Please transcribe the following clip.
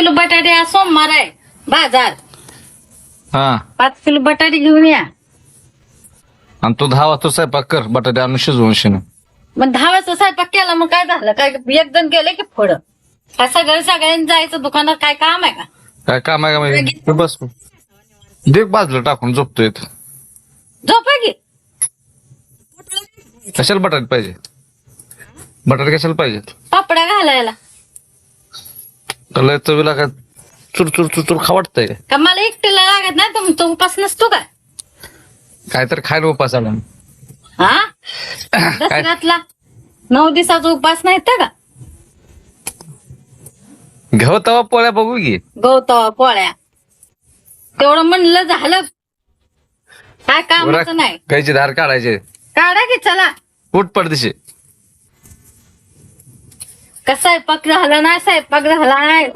Kilo बटाटे आज सोमवार आहे बाजार. हा 5 किलो बटाटे घेऊन या. आणि तू 10 वाजता स्वयंपाक कर, बटाटे आणून शिजवून शिन. मग 10 वाजता स्वयंपाक केला मग काय झालं? काय एक जण गेले की पुढं? काय सगळ्यांनी जायचं दुकानात? काय काम आहे का? काय काम आहे का माहिती? तू बस देख बाजूला टाकून झोपतोय इथं. झोपा की. कशाला बटाटे पाहिजे? बटाटे कशाला पाहिजे? पापड्या घालायला. त्याला चवीला काय चुरचुर चुरचुर खावटतंय का? का मला एकटीला लागत नाही? तुमचा उपास नसतो का? काय तर खायला उपासाला. हा दसऱ्यातला 9 दिवसाचा उपास नाही तर का? घेऊ तवा पोळ्या बघू की. गवतावा पोळ्या तेवढं म्हणलं झालं. काय कामाचं नाही. गायची धार काढायचे. काढा की चला. उठ पडदिशी. का स्वयंपाक झाला नाही? स्वयंपाक झाला नाही.